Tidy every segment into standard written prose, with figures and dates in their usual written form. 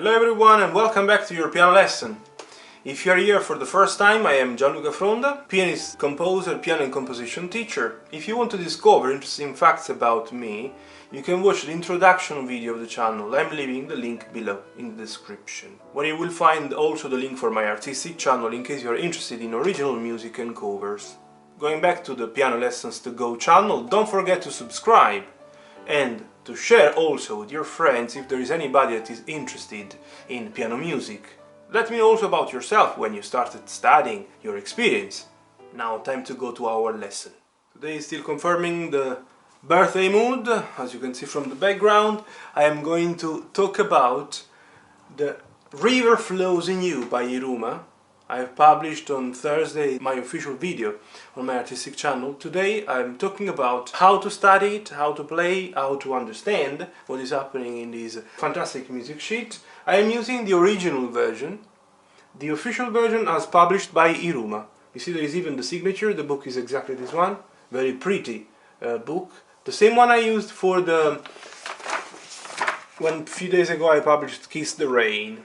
Hello everyone and welcome back to your piano lesson. If you are here for the first time, I am Gianluca Fronda, pianist, composer, piano and composition teacher. If you want to discover interesting facts about me, you can watch the introduction video of the channel. I'm leaving the link below in the description, where you will find also the link for my artistic channel in case you are interested in original music and covers. Going back to the Piano Lessons to Go channel, don't forget to subscribe and to share also with your friends if there is anybody that is interested in piano music. Let me know also about yourself when you started studying, your experience. Now time to go to our lesson. Today is still confirming the birthday mood. As you can see from the background, I am going to talk about The River Flows in You by Yiruma. I have published on Thursday my official video on my artistic channel. Today I'm talking about how to study it, how to play, how to understand what is happening in this fantastic music sheet. I am using the original version, the official version as published by Yiruma. You see there is even the signature, the book is exactly this one, very pretty book. The same one I used for when a few days ago I published Kiss the Rain.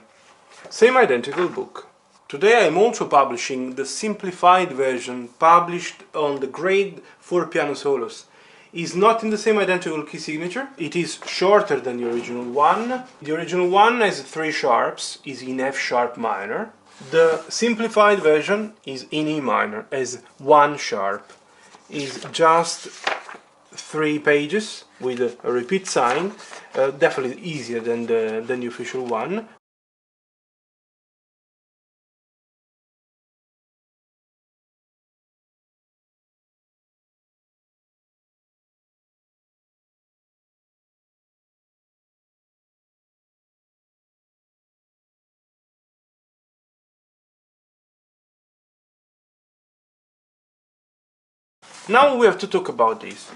Same identical book. Today I am also publishing the simplified version, published on the grade for piano solos. It's not in the same identical key signature, it is shorter than the original one. The original one has 3 sharps, is in F sharp minor. The simplified version is in E minor, has 1 sharp. Is just 3 pages with a repeat sign, definitely easier than the official one. Now we have to talk about this.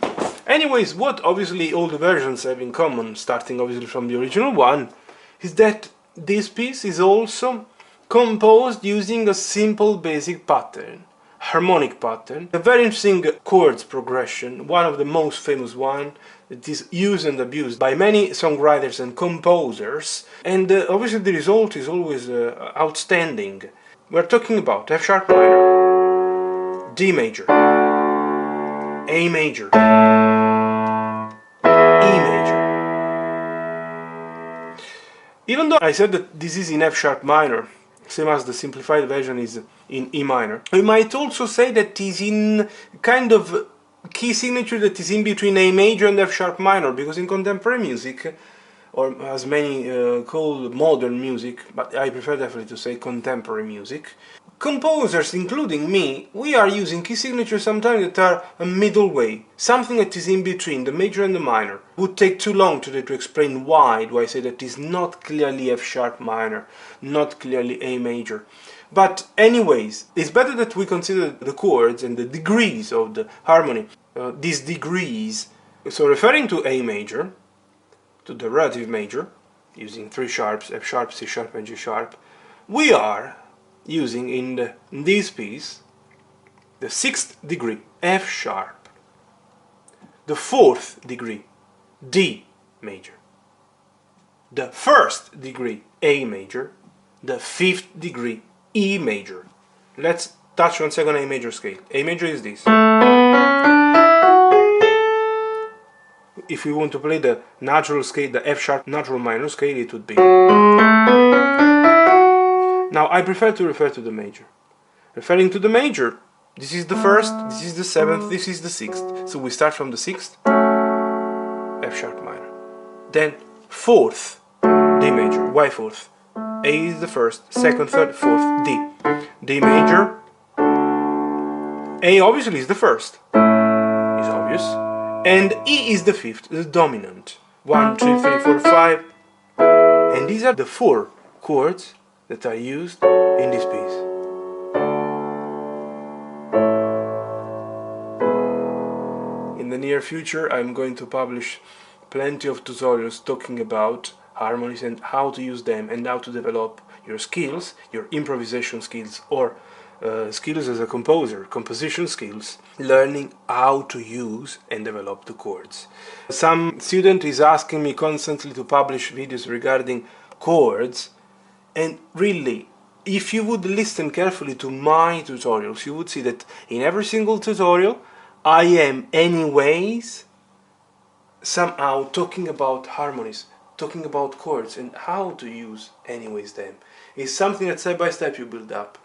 Anyways, what obviously all the versions have in common, starting obviously from the original one, is that this piece is also composed using a simple basic pattern, harmonic pattern. A very interesting chords progression, one of the most famous one that is used and abused by many songwriters and composers, and obviously the result is always outstanding. We're talking about F sharp minor, D major, A major, E major. Even though I said that this is in F sharp minor, same as the simplified version is in E minor, we might also say that it is in kind of key signature that is in between A major and F sharp minor, because in contemporary music, or as many call modern music, but I prefer definitely to say contemporary music, composers, including me, we are using key signatures sometimes that are a middle way, something that is in between the major and the minor. It would take too long today to explain why do I say that it is not clearly F sharp minor, not clearly A major. But anyways, it's better that we consider the chords and the degrees of the harmony, these degrees. So referring to A major, to the relative major, using 3 sharps, F sharp, C sharp and G sharp, we are using in this piece the 6th degree, F sharp, the 4th degree, D major, the 1st degree, A major, the 5th degree, E major. Let's touch 1 second A major scale. A major is this. If we want to play the natural scale, the F sharp natural minor scale, it would be. Now I prefer to refer to the major. Referring to the major, this is the 1st, this is the 7th, this is the 6th. So we start from the 6th, F sharp minor. Then 4th, D major. Why 4th? A is the 1st, 2nd, 3rd, 4th, D. D major. A obviously is the 1st. Is obvious. And E is the 5th, the dominant. 1, 2, 3, 4, 5. And these are the 4 chords that are used in this piece. In the near future I'm going to publish plenty of tutorials talking about harmonies and how to use them and how to develop your skills, your improvisation skills, or skills as a composer, composition skills, learning how to use and develop the chords. Some student is asking me constantly to publish videos regarding chords. And really, if you would listen carefully to my tutorials, you would see that in every single tutorial I am anyways somehow talking about harmonies, talking about chords and how to use anyways them. It's something that step by step you build up.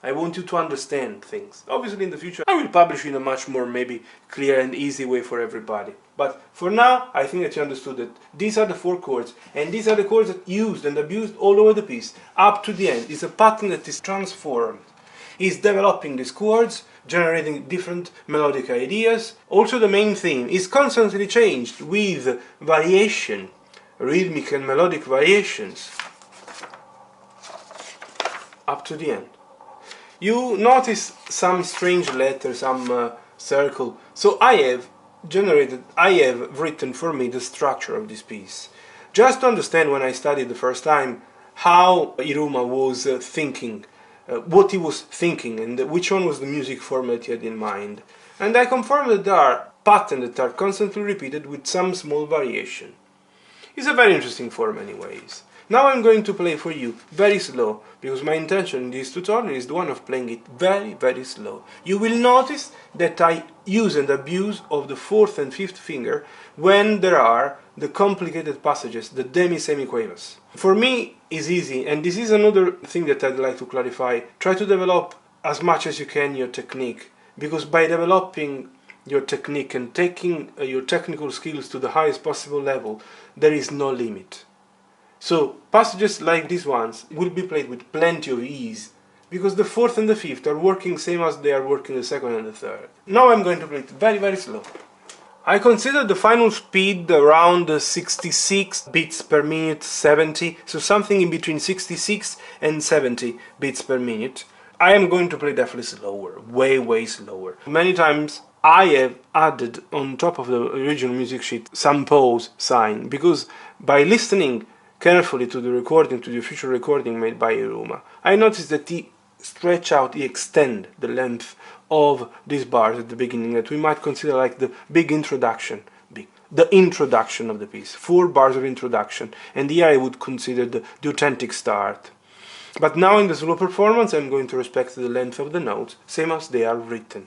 I want you to understand things. Obviously in the future I will publish in a much more maybe clear and easy way for everybody. But for now, I think that you understood that these are the 4 chords, and these are the chords that used and abused all over the piece, up to the end. It's a pattern that is transformed. It's developing these chords, generating different melodic ideas. Also the main theme is constantly changed with variation, rhythmic and melodic variations, up to the end. You notice some strange letters, some circle. So I have written for me the structure of this piece. Just to understand, when I studied the first time, how Yiruma was thinking, what he was thinking, and which one was the music format he had in mind. And I confirmed that there are patterns that are constantly repeated with some small variation. It's a very interesting form anyways. Now I'm going to play for you very slow, because my intention in this tutorial is the one of playing it very slow. You will notice that I use and abuse of the 4th and 5th finger when there are the complicated passages, the demi-semiquavers. For me it's easy, and this is another thing that I'd like to clarify. Try to develop as much as you can your technique, because by developing your technique and taking your technical skills to the highest possible level, there is no limit. So passages like these ones will be played with plenty of ease, because the 4th and the 5th are working same as they are working the 2nd and the 3rd. Now I'm going to play it very slow. I consider the final speed around 66 beats per minute, 70, so something in between 66 and 70 beats per minute. I am going to play definitely slower, way slower. Many times I have added on top of the original music sheet some pause sign, because by listening carefully to the recording, to the official recording made by Yiruma, I noticed that he extend the length of these bars at the beginning that we might consider like the big introduction, the introduction of the piece, 4 bars of introduction, and here I would consider the authentic start. But now in the solo performance I'm going to respect the length of the notes, same as they are written.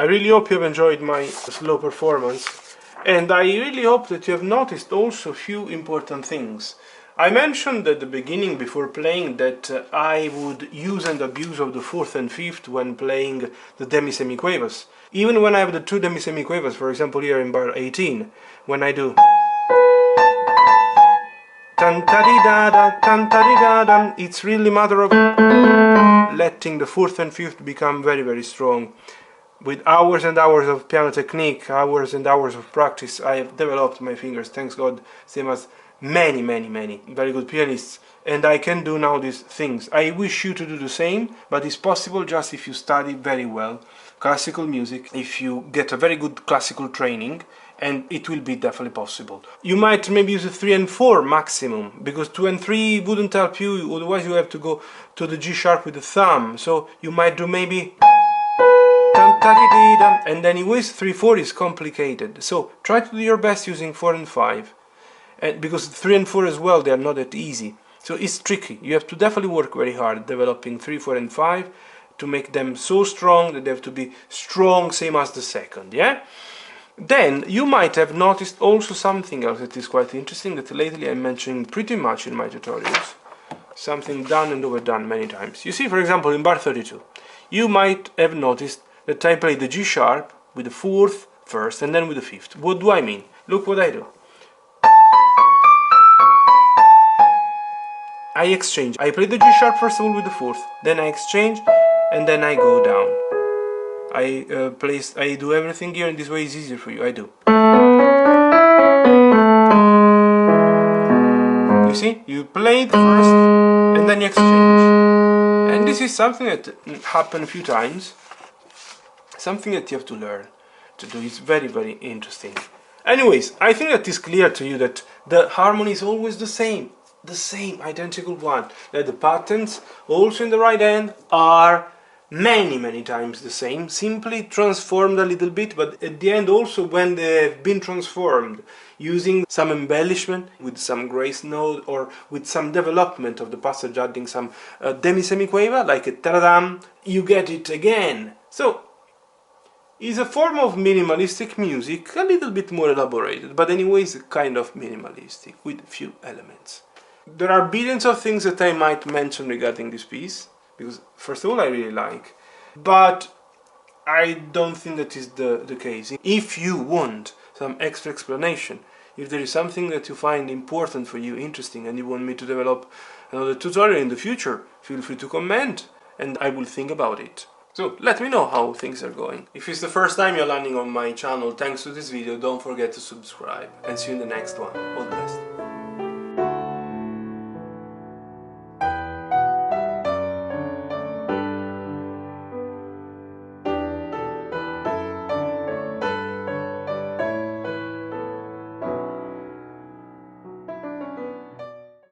I really hope you have enjoyed my slow performance, and I really hope that you have noticed also a few important things. I mentioned at the beginning before playing that I would use and abuse of the fourth and fifth when playing the demi-semiquavers. Even when I have the two demi-semiquavers, for example here in bar 18, when I do it's really a matter of letting the fourth and fifth become very strong. With hours and hours of piano technique, hours and hours of practice, I have developed my fingers, thanks God, same as many very good pianists, and I can do now these things. I wish you to do the same, but it's possible just if you study very well classical music, if you get a very good classical training, and it will be definitely possible. You might maybe use a 3 and 4 maximum, because 2 and 3 wouldn't help you, otherwise you have to go to the G sharp with the thumb, so you might do maybe, and anyways 3-4 is complicated, so try to do your best using 4 and 5, and because 3 and 4 as well, they are not that easy, so it's tricky. You have to definitely work very hard developing 3, 4 and 5 to make them so strong that they have to be strong same as the second, yeah? Then you might have noticed also something else that is quite interesting, that lately I'm mentioning pretty much in my tutorials, something done and overdone many times. You see, for example, in bar 32, you might have noticed that I play the G sharp with the fourth first and then with the fifth. What do I mean? Look what I do. I exchange. I play the G sharp first of all with the fourth, then I exchange, and then I go down. I do everything here, and this way is easier for you. I do. You see? You play it first, and then you exchange. And this is something that happened a few times. Something that you have to learn to do. It's very interesting. Anyways, I think that is clear to you that the harmony is always the same identical one, that the patterns also in the right hand are many times the same, simply transformed a little bit, but at the end also when they have been transformed using some embellishment with some grace note or with some development of the passage, adding some demi-semiquaver like a taradam, you get it again. So it's a form of minimalistic music, a little bit more elaborated, but anyways kind of minimalistic with few elements. There are billions of things that I might mention regarding this piece, because first of all I really like, but I don't think that is the case. If you want some extra explanation, if there is something that you find important for you, interesting, and you want me to develop another tutorial in the future, feel free to comment and I will think about it. So let me know how things are going. If it's the first time you're landing on my channel thanks to this video, don't forget to subscribe, and see you in the next one. All the best.